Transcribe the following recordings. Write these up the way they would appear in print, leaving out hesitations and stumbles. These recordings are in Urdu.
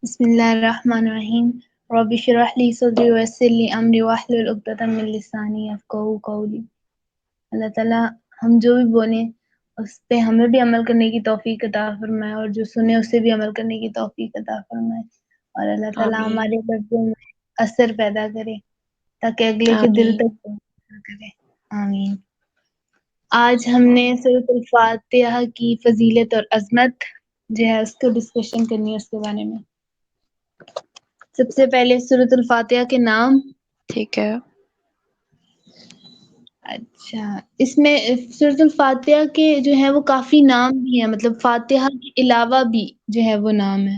بسم اللہ الرحمن الرحیم رب اشرح لی صدری ویسر لی امری واحلل عقدۃ من لسانی یفقہوا قولی۔ اللہ تعالیٰ ہم جو بھی بولیں اس پہ ہمیں بھی عمل کرنے کی توفیق عطا فرمائے، اور جو سنے اسے بھی عمل کرنے کی توفیق عطا فرمائے، اور اللہ تعالیٰ آمین ہمارے لفظوں میں اثر پیدا کرے تاکہ اگلے کے دل آمین۔ تک پہنچا کرے۔ آمین۔ آج ہم نے سورۃ الفاتحہ کی فضیلت اور عظمت جو ہے اس کو ڈسکشن کرنی ہے، اس کے بارے میں۔ سب سے پہلے سورۃ الفاتحہ کے نام۔ ٹھیک ہے۔ اچھا، اس میں سورۃ الفاتحہ کے جو ہے وہ کافی نام بھی ہیں، مطلب فاتحہ کے علاوہ بھی جو ہے وہ نام ہے۔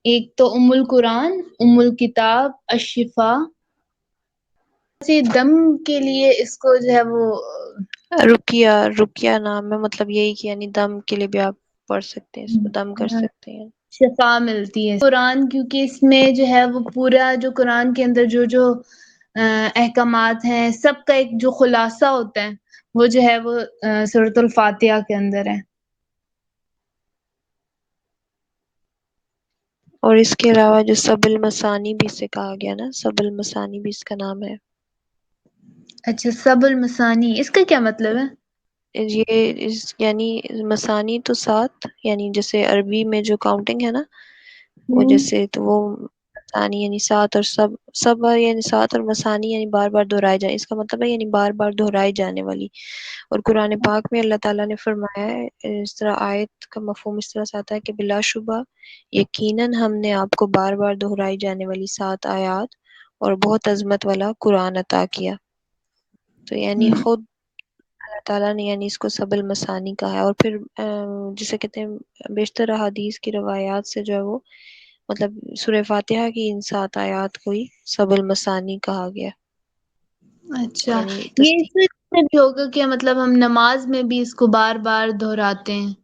ایک تو ام القرآن، ام الکتاب، الشفا سے دم کے لیے اس کو جو ہے وہ رقیہ، رقیہ نام ہے، مطلب یہی کہ یعنی دم کے لیے بھی آپ پڑھ سکتے ہیں، اس کو دم کر سکتے ہیں۔ شفا ملتی ہے قرآن، کیونکہ اس میں جو ہے وہ پورا جو قرآن کے اندر جو احکامات ہیں سب کا ایک جو خلاصہ ہوتا ہے وہ جو ہے وہ سورۃ الفاتحہ کے اندر ہے۔ اور اس کے علاوہ جو سب المثانی بھی اسے کہا گیا نا، سب المثانی بھی اس کا نام ہے۔ اچھا، سب المثانی اس کا کیا مطلب ہے؟ یعنی مثانی تو سات، یعنی جیسے عربی میں جو کاؤنٹنگ ہے نا، وہ ہوں، جیسے تو وہ مثانی یعنی سات، اور سب یعنی سات، اور مثانی یعنی بار بار دہرائے جائے، اس کا مطلب ہے یعنی بار بار دہرائی جانے والی۔ اور قرآن پاک میں اللہ تعالیٰ نے فرمایا ہے، اس طرح آیت کا مفہوم اس طرح سے آتا ہے کہ بلا شبہ یقیناً ہم نے آپ کو بار بار دہرائی جانے والی 7 آیات اور بہت عظمت والا قرآن عطا کیا۔ تو یعنی ہوں، خود اللہ تعالیٰ نے یعنی اس کو سب المثانی کہا ہے۔ اور پھر جسے کہتے ہیں بیشتر احادیث کی روایات سے جو ہے وہ مطلب سورہ فاتحہ کی ان 7 آیات کو ہی سب المثانی کہا گیا، اچھا، یعنی یہ اس سے بھی ہوگا کہ مطلب ہم نماز میں بھی اس کو بار بار دہراتے ہیں۔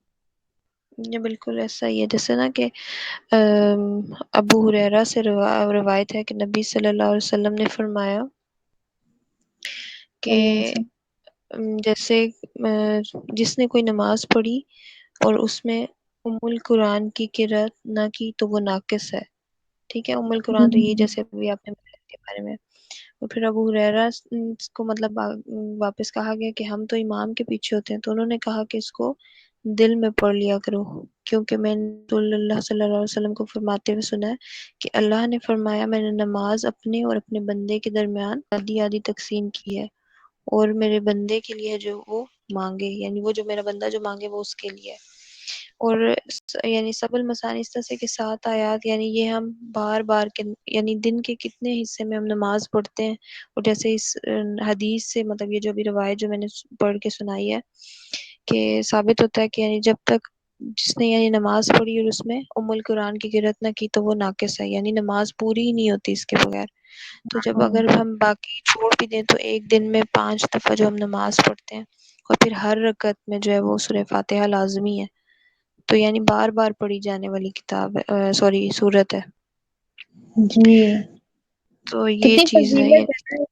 یہ بالکل ایسا ہی ہے، جیسے نا کہ ابو ہریرہ سے روایت ہے کہ نبی صلی اللہ علیہ وسلم نے فرمایا کہ صلی اللہ علیہ وسلم۔ جیسے جس نے کوئی نماز پڑھی اور اس میں ام القرآن کی قرأت نہ کی تو وہ ناقص ہے۔ ٹھیک ہے، ام القرآن تو یہ جیسے ابھی آپ نے بتایا کے بارے میں۔ اور پھر ابو ہریرہ کو مطلب واپس کہا گیا کہ ہم تو امام کے پیچھے ہوتے ہیں، تو انہوں نے کہا کہ اس کو دل میں پڑھ لیا کرو، کیونکہ میں نے رسول اللہ صلی اللہ علیہ وسلم کو فرماتے ہوئے سنا ہے کہ اللہ نے فرمایا میں نے نماز اپنے اور اپنے بندے کے درمیان آدھی آدھی تقسیم کی ہے، اور میرے بندے کے لیے جو وہ مانگے، یعنی وہ جو میرا بندہ جو مانگے وہ اس کے لیے ہے۔ اور یعنی سب المثانی اس طرح سے کہ 7 آیات، یعنی یہ ہم بار بار کے یعنی دن کے کتنے حصے میں ہم نماز پڑھتے ہیں۔ اور جیسے اس حدیث سے مطلب یہ جو بھی روایت جو میں نے پڑھ کے سنائی ہے کہ ثابت ہوتا ہے کہ یعنی جب تک جس نے یعنی نماز پڑھی اور اس میں ام القرآن کی قرأت نہ کی تو وہ ناقص ہے، یعنی نماز پوری ہی نہیں ہوتی اس کے بغیر۔ تو جب اگر ہم باقی چھوڑ بھی دیں تو ایک دن میں 5 دفعہ جو ہم نماز پڑھتے ہیں، اور پھر ہر رکعت میں جو ہے وہ سورہ فاتحہ لازمی ہے، تو یعنی بار بار پڑھی جانے والی کتاب ہے، سوری سورت ہے۔ جی، تو یہ کتنی چیز ہے فضیلت ہے نا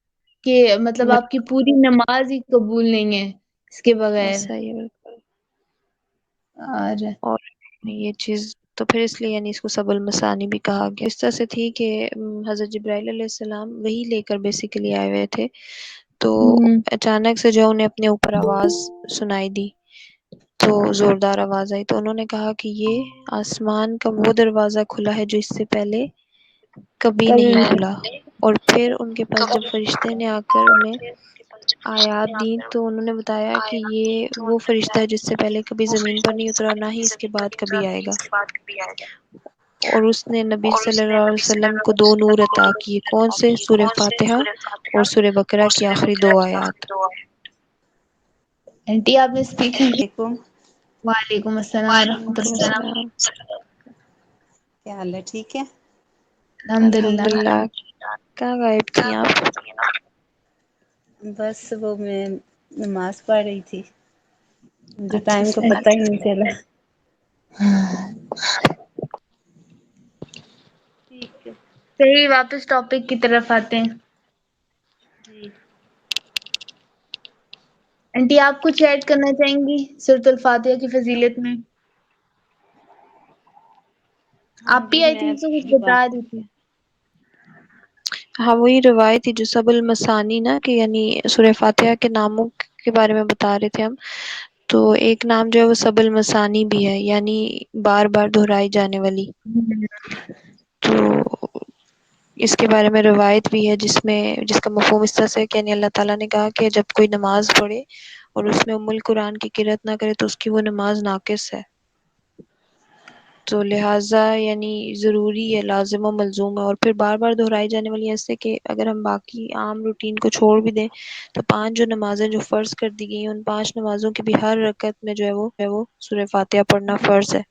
کہ مطلب آپ کی پوری نماز ہی قبول نہیں ہے اس کے بغیر۔ ایسا ہی ہے بالکل۔ اور اور یہ چیز تو پھر اس لیے یعنی اس کو سب المثانی بھی کہا گیا۔ اس طرح سے تھی کہ حضرت جبرائیل علیہ السلام وہی لے کر بیسیکلی آئے ہوئے تھے، تو اچانک سے جو انہیں اپنے اوپر آواز سنائی دی، تو زوردار آواز آئی، تو انہوں نے کہا کہ یہ آسمان کا وہ دروازہ کھلا ہے جو اس سے پہلے کبھی نہیں کھلا۔ اور پھر ان کے پاس جب فرشتے نے آ کر انہیں آیات دیں تو انہوں نے بتایا کہ یہ وہ فرشتہ ہے جس سے پہلے کبھی زمین پر نہیں اترا، نہ ہی اس کے بعد کبھی آئے گا، اور اس نے نبی صلی اللہ علیہ وسلم کو 2 نور عطا کیے۔ کون سے؟ سورہ فاتحہ اور سورہ بقرہ کی آخری 2 آیات۔ آنٹی آپ نے اسپیکر کی۔ علیکم، وعلیکم السلام ورحمۃ وعلیکم اللہ۔ السلام۔ کیا حال ہے؟ ٹھیک ہے؟ الحمد للہ۔ الحمدللہ۔ کہاں غائب تھی آپ؟ بس وہ میں نماز پڑھ رہی تھی، مجھے اچھا ٹائم کا صحیح۔ پتہ ہی نہیں چلا۔ ٹھیک ہے صحیح، واپس ٹاپک کی طرف آتے ہیں۔ جی۔ آنٹی آپ کچھ ایڈ کرنا چاہیں گی سورۃ الفاتحہ کی فضیلت میں؟ ہاں آپ بھی جی آئی میں تھنک تو کچھ وہی بتا بات رہی تھی۔ ہاں وہی روایت تھی جو سب المثانی نا، کہ یعنی سورہ فاتحہ کے ناموں کے بارے میں بتا رہے تھے ہم۔ تو ایک نام جو ہے وہ سب المثانی بھی ہے، یعنی بار بار دہرائی جانے والی۔ تو اس کے بارے میں روایت بھی ہے جس کا مفہوم اس طرح سے ہے کہ یعنی اللہ تعالیٰ نے کہا کہ جب کوئی نماز پڑھے اور اس میں ام القرآن کی قرأت نہ کرے تو اس کی وہ نماز ناقص ہے۔ تو لہٰذا یعنی ضروری ہے، لازم و ملزوم ہے، اور پھر بار بار دہرائی جانے والی ایسے کہ اگر ہم باقی عام روٹین کو چھوڑ بھی دیں تو 5 جو نمازیں جو فرض کر دی گئی ہیں ان 5 نمازوں کی بھی ہر رکعت میں جو ہے وہ سورہ فاتحہ پڑھنا فرض ہے،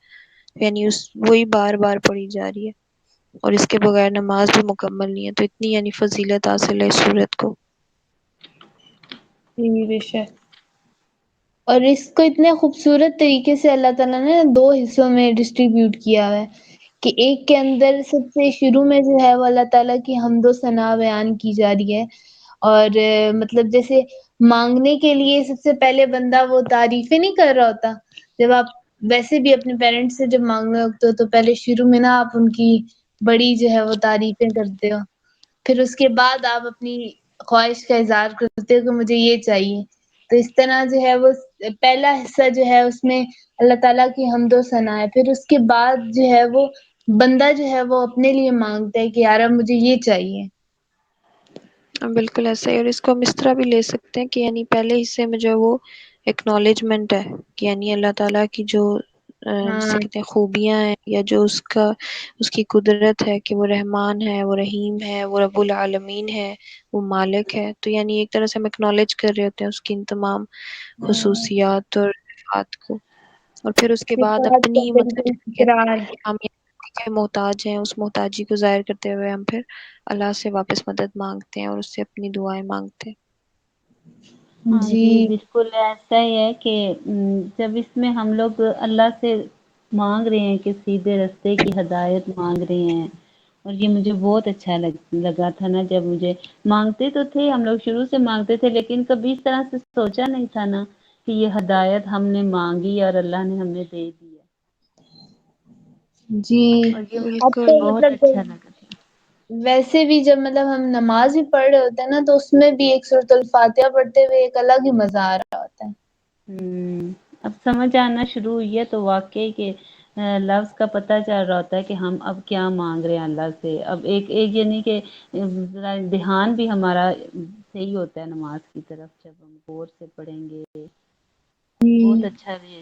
یعنی وہی بار بار پڑھی جا رہی ہے، اور اس کے بغیر نماز بھی مکمل نہیں ہے۔ تو اتنی یعنی فضیلت حاصل ہے اس سورت کو۔ جی بے شک۔ اور اس کو اتنے خوبصورت طریقے سے اللہ تعالیٰ نے 2 حصوں میں ڈسٹریبیوٹ کیا ہے کہ ایک کے اندر سب سے شروع میں جو ہے وہ اللہ تعالیٰ کی حمد و ثنا بیان کی جا رہی ہے، اور مطلب جیسے مانگنے کے لیے سب سے پہلے بندہ وہ تعریفیں نہیں کر رہا ہوتا، جب آپ ویسے بھی اپنے پیرنٹس سے جب مانگنے ہوتے ہو تو پہلے شروع میں نا آپ ان کی بڑی جو ہے وہ تعریفیں کرتے ہو، پھر اس کے بعد آپ اپنی خواہش کا اظہار کرتے ہو کہ مجھے یہ چاہیے۔ تو اس طرح جو ہے وہ پہلا حصہ جو ہے اس میں اللہ تعالیٰ کی حمد و ثنا ہے، پھر اس کے بعد جو ہے وہ بندہ جو ہے وہ اپنے لیے مانگتا ہے کہ یار اب مجھے یہ چاہیے۔ بالکل ایسا ہی، اور اس کو ہم اس طرح بھی لے سکتے ہیں کہ یعنی پہلے حصے میں جو ہے وہ ایکنالجمنٹ ہے کہ یعنی اللہ تعالیٰ کی جو ہاں جسے کہتے ہیں خوبیاں ہیں، یا جو اس کی قدرت ہے کہ وہ رحمان ہے، وہ رحیم ہے، وہ رب العالمین ہے، وہ مالک ہے۔ تو یعنی ایک طرح سے ہم اکنالج کر رہے ہوتے ہیں اس کی ان تمام خصوصیات اور صفات کو، اور پھر اس کے بعد صفات کا اپنی مطلب بالکل جیسے کہتے اقرار۔ ہیں کہ ہم کے محتاج ہیں، اس محتاجی کو ظاہر کرتے ہوئے ہم پھر اللہ سے واپس مدد مانگتے ہیں اور اس سے اپنی دعائیں مانگتے ہیں۔ ہاں جی بالکل ایسا ہی ہے کہ جب اس میں ہم لوگ اللہ سے مانگ رہے ہیں کہ سیدھے راستے کی ہدایت مانگ رہے ہیں، اور یہ مجھے بہت اچھا لگا تھا نا، جب مجھے مانگتے تو تھے ہم لوگ شروع سے مانگتے تھے، لیکن کبھی اس طرح سے سوچا نہیں تھا نا کہ یہ ہدایت ہم نے مانگی اور اللہ نے ہمیں دے دی ہے، جی اور یہ اب مجھے تو بہت مطلب اچھا لگا تھا۔ ویسے بھی جب مطلب ہم نماز بھی پڑھ رہے ہوتے ہیں نا تو اس میں بھی ایک سورۃ الفاتحہ پڑھتے ہوئے ایک الگ ہی مزہ آ رہا ہوتا ہے۔ اب سمجھ آنا شروع ہوئی ہے تو واقعی کہ لفظ کا پتہ چل رہا ہوتا ہے کہ ہم اب کیا مانگ رہے ہیں اللہ سے، اب ایک یعنی کہ ذرا دھیان بھی ہمارا صحیح ہوتا ہے نماز کی طرف جب ہم غور سے پڑھیں گے۔ بہت اچھا بھی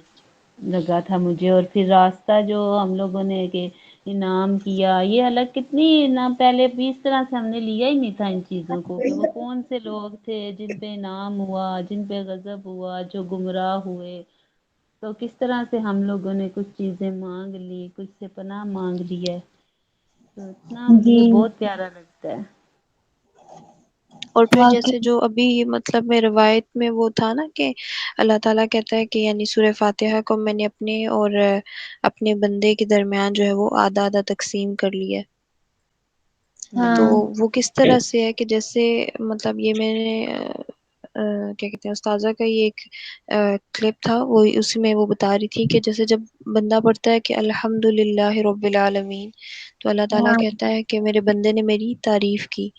لگا تھا مجھے، اور پھر راستہ جو ہم لوگوں نے کہ انعام کیا، یہ الگ کتنی نہ پہلے بھی اس طرح سے ہم نے لیا ہی نہیں تھا ان چیزوں کو، کہ وہ کون سے لوگ تھے جن پہ انعام ہوا، جن پہ غضب ہوا، جو گمراہ ہوئے، تو کس طرح سے ہم لوگوں نے کچھ چیزیں مانگ لی، کچھ سے پناہ مانگ لی ہے، تو اتنا جی مجھے بہت پیارا لگتا ہے۔ اور پھر جیسے واقعی جو ابھی مطلب میں روایت میں وہ تھا نا کہ اللہ تعالیٰ کہتا ہے کہ یعنی سورہ فاتحہ کو میں نے اپنے اور اپنے بندے کے درمیان جو ہے وہ آدھا آدھا تقسیم کر لیا ہے۔ تو ہاں وہ کس طرح سے ہے کہ جیسے مطلب یہ میں نے کیا کہتے ہیں استاذہ کا یہ ایک کلپ تھا، وہ اسی میں وہ بتا رہی تھی کہ جیسے جب بندہ پڑھتا ہے کہ الحمد للہ رب العالمین تو اللہ تعالیٰ ہاں کہتا ہے کہ میرے بندے نے میری تعریف کی،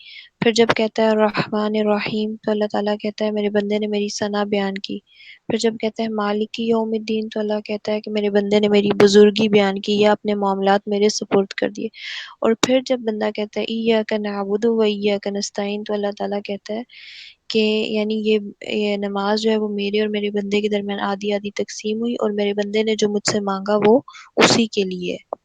پھر جب کہتا ہے الرحمن الرحیم تو اللہ تعالیٰ کہتا ہے میرے بندے نے میری ثنا بیان کی، پھر جب کہتا ہے مالک یوم الدین تو اللہ کہتا ہے کہ میرے بندے نے میری بزرگی بیان کی یا اپنے معاملات میرے سپرد کر دیے، اور پھر جب بندہ کہتا ہے ایاک نعبد و ایاک نستعین تو اللہ تعالیٰ کہتا ہے کہ یعنی یہ نماز جو ہے وہ میرے اور میرے بندے کے درمیان آدھی آدھی تقسیم ہوئی، اور میرے بندے نے جو مجھ سے مانگا وہ اسی کے لیے ہے،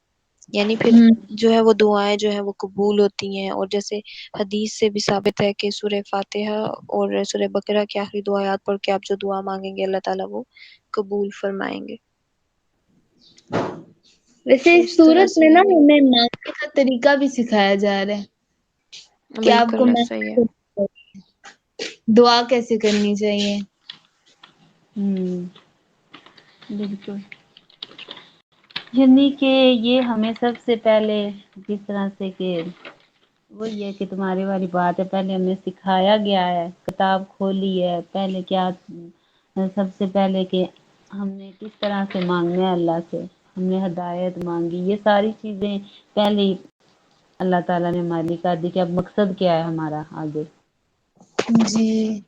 یعنی پھر جو ہے وہ دعائیں جو ہیں وہ قبول ہوتی ہیں، اور جیسے حدیث سے بھی ثابت ہے کہ سورہ فاتحہ اور سورہ بقرہ کی آخری دعایات پڑھ کے آپ جو دعا مانگیں گے اللہ تعالیٰ وہ قبول فرمائیں گے۔ ویسے تو اس طرح صورت سے میں نا یعنی ہمیں مانگنے کا طریقہ بھی سکھایا جا رہا ہے کہ آپ کو بالکل ایسا ہی ہے۔ دعا کیسے کرنی چاہیے۔ بالکل، یعنی کہ یہ ہمیں سب سے پہلے جس طرح سے کہ وہی ہے کہ تمہاری والی بات ہے، پہلے ہمیں سکھایا گیا ہے، کتاب کھولی ہے، پہلے کیا سب سے پہلے کہ ہم نے کس طرح سے مانگنا ہے اللہ سے، ہم نے ہدایت مانگی، یہ ساری چیزیں پہلے ہی اللہ تعالیٰ نے ہمارے لیے کر دی کہ اب مقصد کیا ہے ہمارا آگے۔ جی،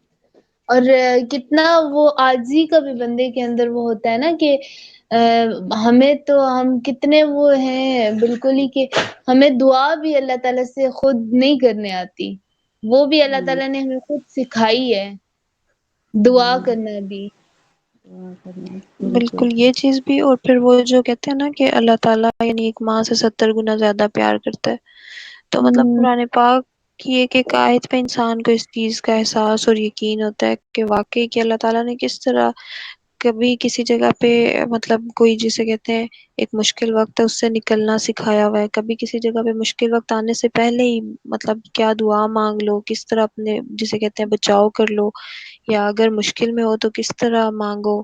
اور کتنا وہ عاجزی کا بھی بندے کے اندر وہ ہوتا ہے نا کہ ہمیں تو ہم کتنے وہ ہیں بالکل ہی کہ ہمیں دعا بھی اللہ تعالیٰ سے خود نہیں کرنے آتی، وہ بھی اللہ ہوں، تعالیٰ نے ہمیں خود سکھائی ہے دعا ہوں، کرنا بھی۔ دعا کرنا، بالکل۔ بالکل یہ چیز بھی، اور پھر وہ جو کہتے ہیں نا کہ اللہ تعالیٰ یعنی ایک ماں سے 70 گنا زیادہ پیار کرتا ہے، تو مطلب ہوں، قرآن پاک کی ایک آیت پہ انسان کو اس چیز کا احساس اور یقین ہوتا ہے کہ واقعی کہ اللہ تعالیٰ نے کس طرح کبھی کسی جگہ پہ مطلب کوئی جسے کہتے ہیں ایک مشکل وقت ہے اس سے نکلنا سکھایا ہوا ہے، کبھی کسی جگہ پہ مشکل وقت آنے سے پہلے ہی مطلب کیا دعا مانگ لو، کس طرح اپنے جسے کہتے ہیں بچاؤ کر لو، یا اگر مشکل میں ہو تو کس طرح مانگو،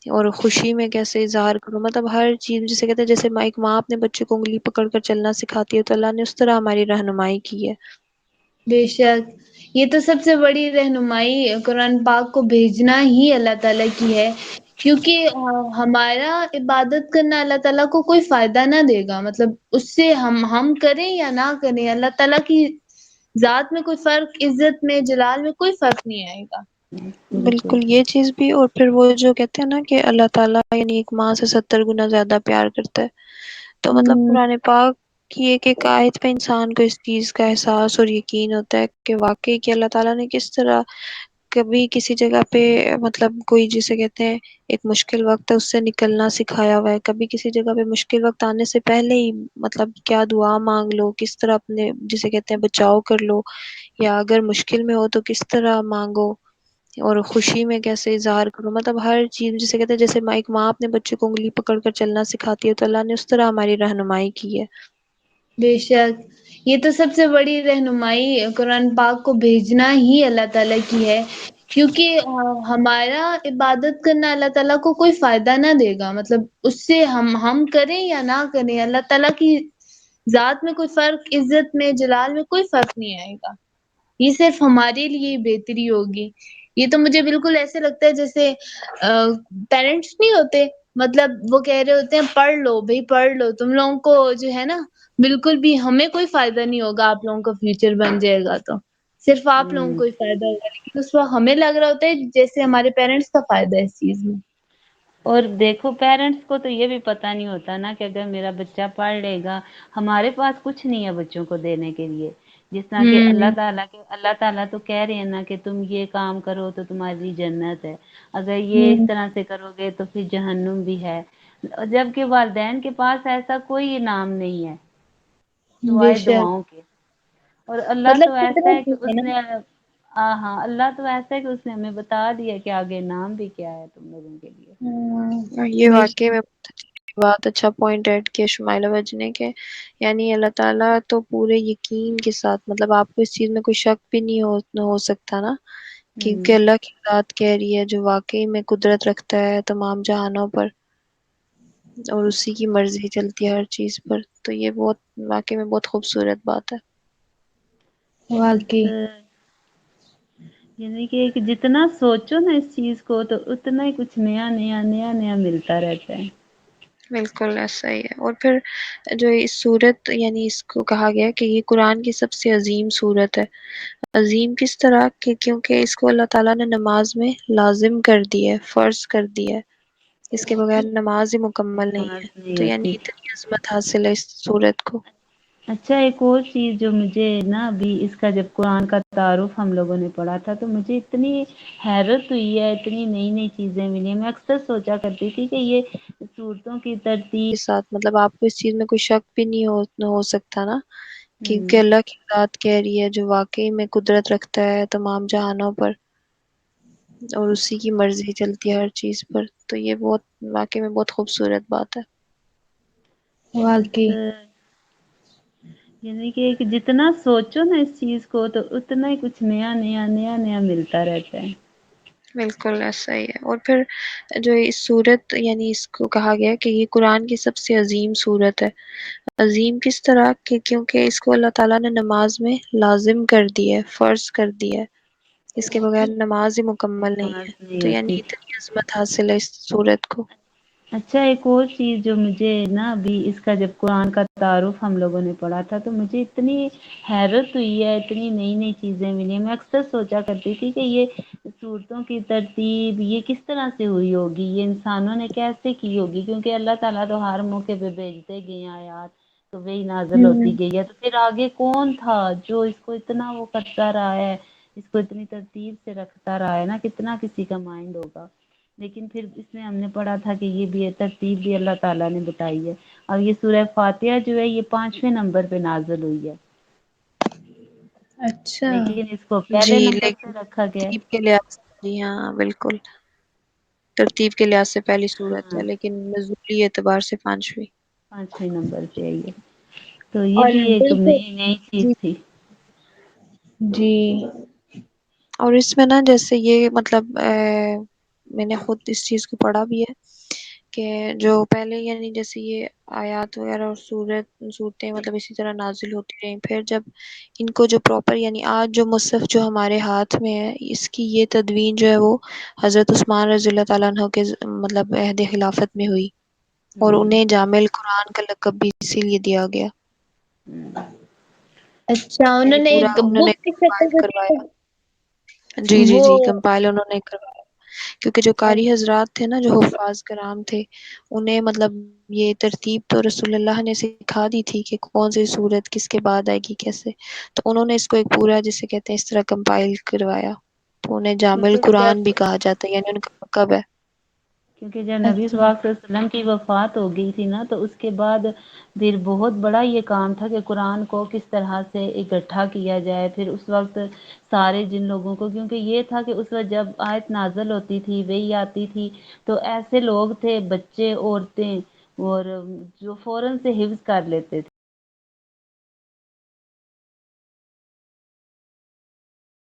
اور خوشی میں کیسے اظہار کرو، مطلب ہر چیز جسے کہتے ہیں جیسے ایک ماں اپنے بچے کو انگلی پکڑ کر چلنا سکھاتی ہے تو اللہ نے اس طرح ہماری رہنمائی کی ہے۔ بے شک یہ تو سب سے بڑی رہنمائی قرآن پاک کو بھیجنا ہی اللہ تعالیٰ کی ہے، کیونکہ ہمارا عبادت کرنا اللہ تعالیٰ کو کوئی فائدہ نہ دے گا، مطلب اس سے ہم کریں یا نہ کریں اللہ تعالیٰ کی ذات میں کوئی فرق، عزت میں، جلال میں کوئی فرق نہیں آئے گا۔ بالکل۔ بالکل یہ چیز بھی، اور پھر وہ جو کہتے ہیں نا کہ اللہ تعالیٰ یعنی ایک ماں سے 70 گنا زیادہ پیار کرتا ہے، تو مطلب ہوں، قرآن پاک کی ایک آیت پہ انسان کو اس چیز کا احساس اور یقین ہوتا ہے کہ واقعی کہ اللہ تعالیٰ نے کس طرح کبھی کسی جگہ پہ مطلب کوئی جسے کہتے ہیں ایک مشکل وقت ہے اس سے نکلنا سکھایا ہوا ہے، کبھی کسی جگہ پہ مشکل وقت آنے سے پہلے ہی مطلب کیا دعا مانگ لو، کس طرح اپنے جسے کہتے ہیں بچاؤ کر لو، یا اگر مشکل میں ہو تو کس طرح مانگو، اور خوشی میں کیسے اظہار کرو، مطلب ہر چیز جسے کہتے ہیں جیسے ایک ماں اپنے بچے کو انگلی پکڑ کر چلنا سکھاتی ہے تو اللہ نے اس طرح ہماری رہنمائی کی ہے۔ بے شک یہ تو سب سے بڑی رہنمائی قرآن پاک کو بھیجنا ہی اللہ تعالیٰ کی ہے، کیونکہ ہمارا عبادت کرنا اللہ تعالیٰ کو کوئی فائدہ نہ دے گا، مطلب اس سے ہم کریں یا نہ کریں اللہ تعالیٰ کی ذات میں کوئی فرق، عزت میں، جلال میں کوئی فرق نہیں آئے گا، یہ صرف ہمارے لیے ہی بہتری ہوگی۔ یہ تو مجھے بالکل ایسے لگتا ہے جیسے پیرنٹس نہیں ہوتے، مطلب وہ کہہ رہے ہوتے ہیں پڑھ لو بھائی پڑھ لو، تم لوگوں کو جو ہے نا بالکل بھی ہمیں کوئی فائدہ نہیں ہوگا، آپ لوگوں کا فیوچر بن جائے گا تو صرف آپ لوگوں ہوں، کو ہی فائدہ ہوگا، لیکن اس وقت ہمیں لگ رہا ہوتا ہے جیسے ہمارے پیرنٹس کا فائدہ ہے اس چیز میں۔ اور دیکھو پیرنٹس کو تو یہ بھی پتہ نہیں ہوتا نا کہ اگر میرا بچہ پڑھ لے گا، ہمارے پاس کچھ نہیں ہے بچوں کو دینے کے لیے، جس طرح کہ ہوں، اللہ تعالیٰ تو کہہ رہے ہیں نا کہ تم یہ کام کرو تو تمہاری جنت ہے، اگر یہ اس ہوں، طرح سے کرو گے تو پھر جہنم بھی ہے، جبکہ والدین کے پاس ایسا کوئی انعام نہیں ہے بے سوائے شک دعاؤں کے۔ اور اللہ مطلب تو ایسا ہے فطرت کہ ہی ہے اس نا۔ نے ہاں اللہ تو ایسا ہے کہ اس نے ہمیں بتا دیا کہ آگے نام بھی کیا ہے تم لوگوں کے لیے۔ اور یہ بے واقعی شک میں بہت اچھا پوائنٹ ایڈ کیا شمائلہ بج نے، کہ یعنی اللہ تعالیٰ تو پورے یقین کے ساتھ مطلب آپ کو اس چیز میں کوئی شک بھی نہیں ہو سکتا نا، کیونکہ ہوں، اللہ کی ذات کہہ رہی ہے جو واقعی میں قدرت رکھتا ہے تمام جہانوں پر، اور اسی کی مرضی چلتی ہے ہر چیز پر، تو یہ بہت واقعی میں بہت خوبصورت بات ہے۔ واقعی۔ یعنی کہ جتنا سوچو نا اس چیز کو تو اتنا ہی کچھ نیا نیا نیا نیا ملتا رہتا ہے۔ بالکل ایسا ہی ہے، اور پھر جو اس صورت یعنی اس کو کہا گیا کہ یہ قرآن کی سب سے عظیم صورت ہے، عظیم کس طرح کہ کیونکہ اس کو اللہ تعالیٰ نے نماز میں لازم کر دی ہے، فرض کر دی ہے، اس کے بغیر نماز ہی مکمل نہیں نماز ہے، نہیں تو یعنی ہوتی۔ اتنی عظمت حاصل ہے اس صورت کو۔ اچھا ایک اور چیز جو مجھے نا ابھی اس کا جب قرآن کا تعارف ہم لوگوں نے پڑھا تھا تو مجھے اتنی حیرت ہوئی ہے، اتنی نئی نئی چیزیں ملی ہیں، میں اکثر سوچا کرتی تھی کہ یہ صورتوں کی کے ترتیب۔ ساتھ مطلب آپ کو اس چیز میں کوئی شک بھی نہیں ہو سکتا نا، کیونکہ ہوں، اللہ کی ذات کہہ رہی ہے جو واقعی میں قدرت رکھتا ہے تمام جہانوں پر، اور اسی کی مرضی چلتی ہے ہر چیز پر، تو یہ بہت واقعی میں بہت خوبصورت بات ہے۔ واقعی۔ یعنی کہ جتنا سوچو نا اس چیز کو تو اتنا ہی کچھ نیا نیا نیا نیا ملتا رہتا ہے۔ بالکل ایسا ہی ہے، اور پھر جو اس صورت یعنی اس کو کہا گیا کہ یہ قرآن کی سب سے عظیم صورت ہے، عظیم کس طرح کہ کیونکہ اس کو اللہ تعالیٰ نے نماز میں لازم کر دی ہے، فرض کر دی ہے، اس کے بغیر نماز ہی مکمل نہیں نماز ہے، نہیں تو یعنی ہوتی۔ اتنی عظمت حاصل ہے اس صورت کو۔ اچھا ایک اور چیز جو مجھے نا ابھی اس کا جب قرآن کا تعارف ہم لوگوں نے پڑھا تھا تو مجھے اتنی حیرت ہوئی ہے، اتنی نئی نئی چیزیں ملی. میں اکثر سوچا کرتی تھی کہ یہ صورتوں کی ترتیب یہ کس طرح سے ہوئی ہوگی، یہ انسانوں نے کیسے کی ہوگی، کیونکہ اللہ تعالیٰ تو ہر موقع پہ بھیجتے گئے ہیں آیات تو وہی نازل ہوتی ہوں گئی ہے. تو پھر آگے کون تھا جو اس کو اتنا وہ کرتا رہا ہے، اس کو اتنی ترتیب سے رکھتا رہا ہے نا، کتنا کسی کا مائنڈ ہوگا. لیکن پھر اس میں ہم نے پڑھا تھا کہ یہ بھی ترتیب بھی اللہ تعالیٰ نے بتائی ہے. اور یہ سورہ فاتحہ جو ہے یہ 5ویں نمبر پہ نازل ہوئی ہے، اچھا. لیکن اس کو پہلے جی نمبر لیکن پہ رکھا گیا ہے. ترتیب کے لحاظ سے، جی ہاں بالکل، ترتیب کے لحاظ سے پہلی صورت ہاں ہے لیکن نزولی اعتبار سے 5ویں. 5ویں نمبر پہ آئی ہے. تو یہ اور بھی ایک بالکل. نئی نئی چیز جی تھی. جی. اور اس میں نا جیسے یہ مطلب میں نے خود اس چیز کو پڑھا بھی ہے کہ جو پہلے یعنی جیسے یہ آیات وغیرہ اور صورتیں مطلب اسی طرح نازل ہوتی رہیں، پھر جب ان کو جو پراپر یعنی آج جو مصحف جو ہمارے ہاتھ میں ہے اس کی یہ تدوین جو ہے وہ حضرت عثمان رضی اللہ تعالیٰ عنہ کے مطلب عہد خلافت میں ہوئی، اور ہوں انہیں جامع القرآن کا لقب بھی اسی لیے دیا گیا. اچھا یعنی انہوں نے پورا ایک انہوں نے بک کی کمپائل شکل کروایا. میں جی جی وہ. جی کمپائل انہوں نے کروایا، کیونکہ جو قاری حضرات تھے نا، جو حفاظ کرام تھے، انہیں مطلب یہ ترتیب تو رسول اللہ نے سکھا دی تھی کہ کون سی صورت کس کے بعد آئے گی کیسے، تو انہوں نے اس کو ایک پورا جسے کہتے ہیں اس طرح کمپائل کروایا، تو انہیں جامع کیونکہ القرآن جب بھی کہا جاتا ہے، یعنی ان کا لقب ہے. کیونکہ جب نبی صلی اچھا. اللہ علیہ وسلم کی وفات ہو گئی تھی نا تو اس کے بعد پھر بہت بڑا یہ کام تھا کہ قرآن کو کس طرح سے اکٹھا کیا جائے. پھر اس وقت سارے جن لوگوں کو، کیونکہ یہ تھا کہ اس وقت جب آیت نازل ہوتی تھی وہی آتی تھی تو ایسے لوگ تھے، بچے، عورتیں، اور جو فوراً سے حفظ کر لیتے تھے.